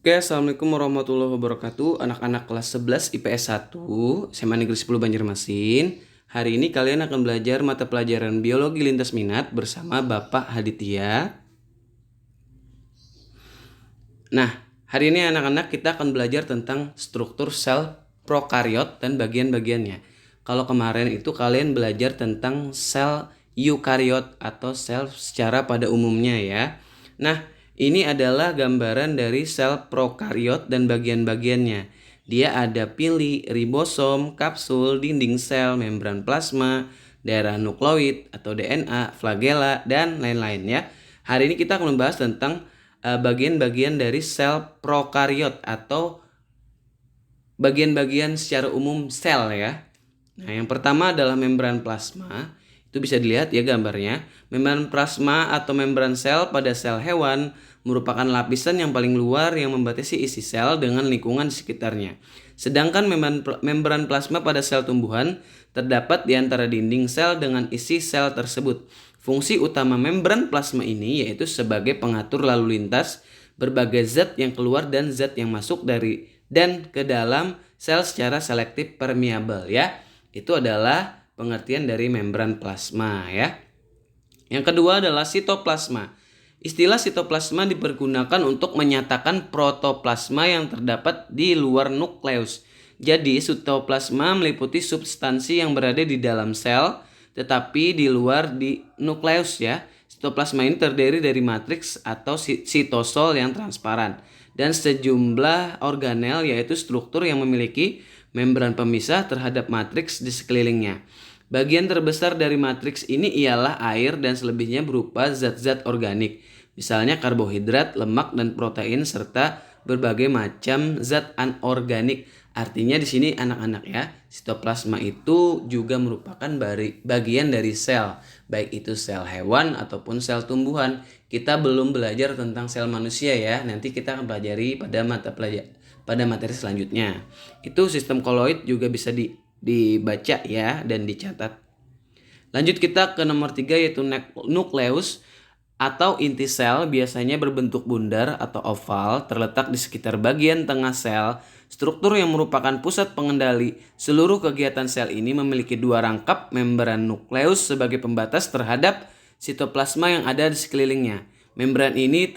Oke, Assalamualaikum warahmatullahi wabarakatuh. Anak-anak kelas 11 IPS 1, SMA Negeri 10 Banjarmasin. Hari ini kalian akan belajar mata pelajaran biologi lintas minat bersama Bapak Haditya. Nah, hari ini anak-anak kita akan belajar tentang struktur sel prokariot dan bagian-bagiannya. Kalau kemarin itu kalian belajar tentang sel eukariot atau sel secara pada umumnya ya. Nah, ini adalah gambaran dari sel prokariot dan bagian-bagiannya. Dia ada pili, ribosom, kapsul, dinding sel, membran plasma, daerah nukleoid atau DNA, flagela, dan lain-lain ya. Hari ini kita akan membahas tentang bagian-bagian dari sel prokariot atau bagian-bagian secara umum sel ya. Nah, yang pertama adalah membran plasma. Itu bisa dilihat ya gambarnya. Membran plasma atau membran sel pada sel hewan merupakan lapisan yang paling luar yang membatasi isi sel dengan lingkungan di sekitarnya. Sedangkan membran plasma pada sel tumbuhan terdapat di antara dinding sel dengan isi sel tersebut. Fungsi utama membran plasma ini yaitu sebagai pengatur lalu lintas berbagai zat yang keluar dan zat yang masuk dari dan ke dalam sel secara selektif permeabel ya. Itu adalah pengertian dari membran plasma ya. Yang kedua adalah sitoplasma. Istilah sitoplasma dipergunakan untuk menyatakan protoplasma yang terdapat di luar nukleus. Jadi sitoplasma meliputi substansi yang berada di dalam sel tetapi di luar di nukleus ya. Sitoplasma ini terdiri dari matriks atau sitosol yang transparan dan sejumlah organel yaitu struktur yang memiliki membran pemisah terhadap matriks di sekelilingnya. Bagian terbesar dari matriks ini ialah air dan selebihnya berupa zat-zat organik, misalnya karbohidrat, lemak, dan protein serta berbagai macam zat anorganik. Artinya di sini anak-anak ya, sitoplasma itu juga merupakan bagian dari sel, baik itu sel hewan ataupun sel tumbuhan. Kita belum belajar tentang sel manusia ya, nanti kita akan pelajari pada materi selanjutnya. Itu sistem koloid juga bisa dibaca ya dan dicatat. Lanjut kita ke nomor 3 yaitu nukleus atau inti sel biasanya berbentuk bundar atau oval terletak di sekitar bagian tengah sel. Struktur yang merupakan pusat pengendali seluruh kegiatan sel ini memiliki dua rangkap membran nukleus sebagai pembatas terhadap sitoplasma yang ada di sekelilingnya. Membran ini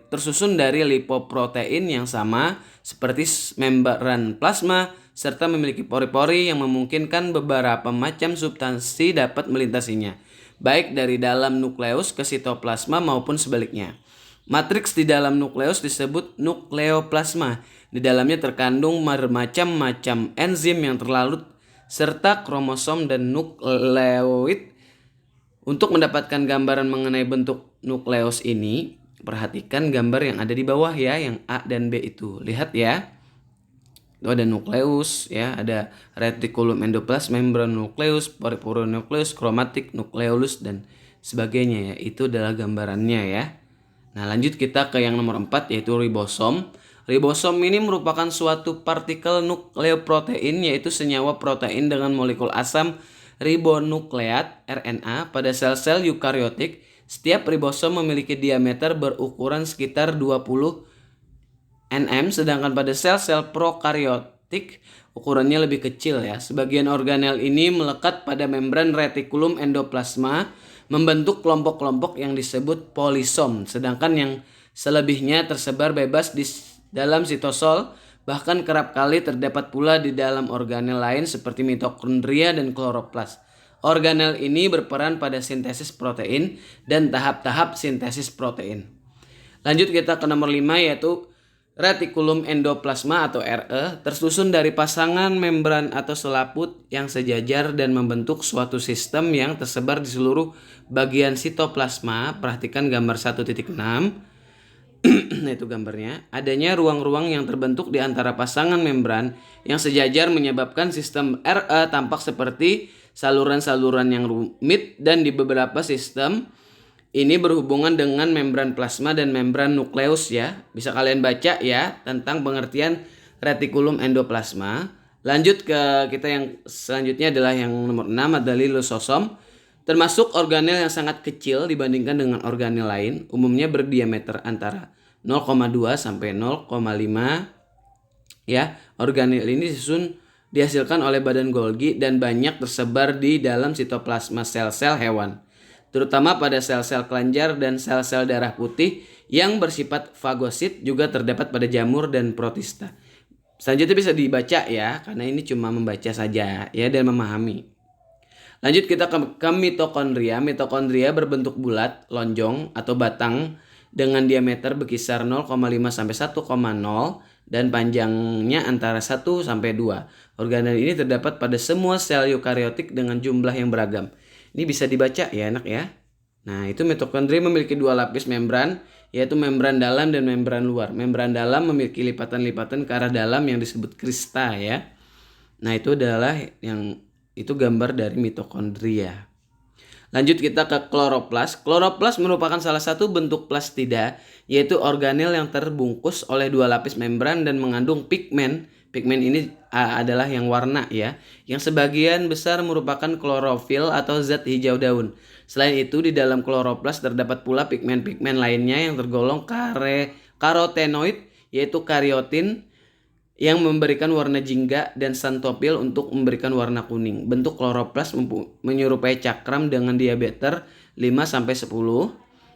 tersusun dari lipoprotein yang sama seperti membran plasma serta memiliki pori-pori yang memungkinkan beberapa macam substansi dapat melintasinya, baik dari dalam nukleus ke sitoplasma maupun sebaliknya. Matriks di dalam nukleus disebut nukleoplasma. Di dalamnya terkandung bermacam-macam enzim yang terlarut serta kromosom dan nukleoid. Untuk mendapatkan gambaran mengenai bentuk nukleus ini, perhatikan gambar yang ada di bawah ya, yang A dan B itu. Lihat ya. Itu ada nukleus ya, ada retikulum endoplasma, membran nukleus, pori-pori nukleus, kromatik nukleolus dan sebagainya ya. Itu adalah gambarannya ya. Nah, lanjut kita ke yang nomor 4 yaitu ribosom. Ribosom ini merupakan suatu partikel nukleoprotein yaitu senyawa protein dengan molekul asam ribonukleat RNA pada sel-sel eukariotik. Setiap ribosom memiliki diameter berukuran sekitar 20 nm, sedangkan pada sel-sel prokariotik ukurannya lebih kecil ya. Sebagian organel ini melekat pada membran retikulum endoplasma membentuk kelompok-kelompok yang disebut polisom, sedangkan yang selebihnya tersebar bebas di dalam sitosol, bahkan kerap kali terdapat pula di dalam organel lain seperti mitokondria dan kloroplas. Organel ini berperan pada sintesis protein dan tahap-tahap sintesis protein. Lanjut kita ke nomor 5 yaitu retikulum endoplasma atau RE tersusun dari pasangan membran atau selaput yang sejajar dan membentuk suatu sistem yang tersebar di seluruh bagian sitoplasma. Perhatikan gambar 1.6. Nah, itu gambarnya. Adanya ruang-ruang yang terbentuk di antara pasangan membran yang sejajar menyebabkan sistem RE tampak seperti saluran-saluran yang rumit, dan di beberapa sistem ini berhubungan dengan membran plasma dan membran nukleus ya. Bisa kalian baca ya tentang pengertian retikulum endoplasma. Lanjut ke kita yang selanjutnya adalah yang nomor 6 adalah lisosom. Termasuk organel yang sangat kecil dibandingkan dengan organel lain, umumnya berdiameter antara 0,2 sampai 0,5 ya. Organel ini dihasilkan oleh badan Golgi dan banyak tersebar di dalam sitoplasma sel-sel hewan, terutama pada sel-sel kelenjar dan sel-sel darah putih yang bersifat fagosit, juga terdapat pada jamur dan protista. Selanjutnya bisa dibaca ya, karena ini cuma membaca saja ya dan memahami. Lanjut kita ke mitokondria. Mitokondria berbentuk bulat, lonjong atau batang dengan diameter berkisar 0,5 sampai 1,0 dan panjangnya antara 1 sampai 2. Organel ini terdapat pada semua sel eukariotik dengan jumlah yang beragam. Ini bisa dibaca ya anak ya. Nah, itu mitokondria memiliki dua lapis membran, yaitu membran dalam dan membran luar. Membran dalam memiliki lipatan-lipatan ke arah dalam yang disebut krista ya. Nah, itu adalah itu gambar dari mitokondria. Lanjut kita ke kloroplas. Kloroplas merupakan salah satu bentuk plastida, yaitu organel yang terbungkus oleh dua lapis membran dan mengandung pigmen. Pigmen ini adalah yang warna ya, yang sebagian besar merupakan klorofil atau zat hijau daun. Selain itu, di dalam kloroplas terdapat pula pigmen-pigmen lainnya yang tergolong karotenoid, yaitu kariotin yang memberikan warna jingga dan xanthopil untuk memberikan warna kuning. Bentuk kloroplas menyerupai cakram dengan diameter 5 sampai 10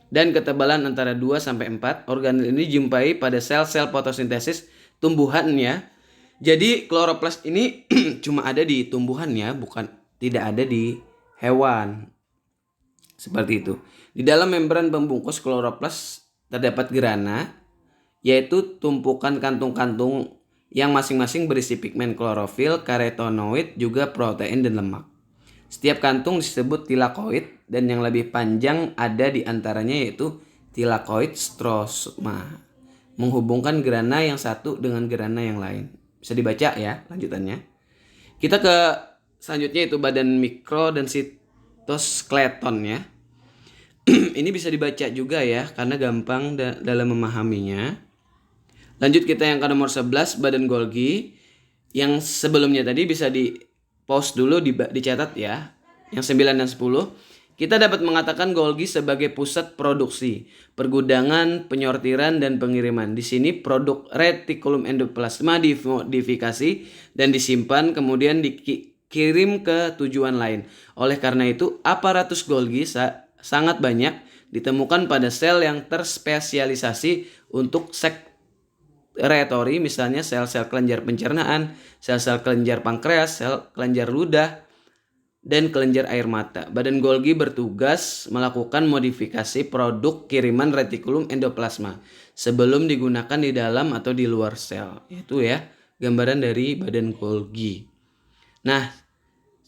dan ketebalan antara 2 sampai 4. Organel ini dijumpai pada sel-sel fotosintesis tumbuhan ya. Jadi kloroplas ini cuma ada di tumbuhan ya, bukan tidak ada di hewan. Seperti itu. Di dalam membran pembungkus kloroplas terdapat grana, yaitu tumpukan kantung-kantung yang masing-masing berisi pigmen klorofil, karotenoid, juga protein dan lemak. Setiap kantung disebut tilakoid dan yang lebih panjang ada di antaranya yaitu tilakoid strosma, menghubungkan grana yang satu dengan grana yang lain. Bisa dibaca ya lanjutannya. Kita ke selanjutnya itu badan mikro dan sitoskeleton ya. Ini bisa dibaca juga ya karena gampang dalam memahaminya. Lanjut kita yang ke nomor 11, badan Golgi. Yang sebelumnya tadi bisa di pause dulu, dicatat ya. Yang 9 dan 10. Kita dapat mengatakan Golgi sebagai pusat produksi, pergudangan, penyortiran, dan pengiriman. Di sini produk retikulum endoplasma dimodifikasi dan disimpan, kemudian dikirim ke tujuan lain. Oleh karena itu, aparatus Golgi sangat banyak ditemukan pada sel yang terspesialisasi untuk sekretori, misalnya sel-sel kelenjar pencernaan, sel-sel kelenjar pankreas, sel kelenjar ludah, dan kelenjar air mata. Badan Golgi bertugas melakukan modifikasi produk kiriman retikulum endoplasma sebelum digunakan di dalam atau di luar sel. Itu ya gambaran dari badan Golgi. Nah,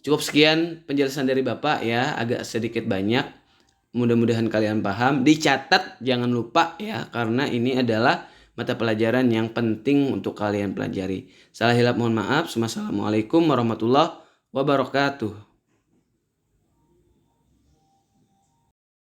cukup sekian penjelasan dari Bapak ya, agak sedikit banyak. Mudah-mudahan kalian paham. Dicatat jangan lupa ya, karena ini adalah mata pelajaran yang penting untuk kalian pelajari. Salah hilap mohon maaf. Wassalamualaikum warahmatullahi wabarakatuh.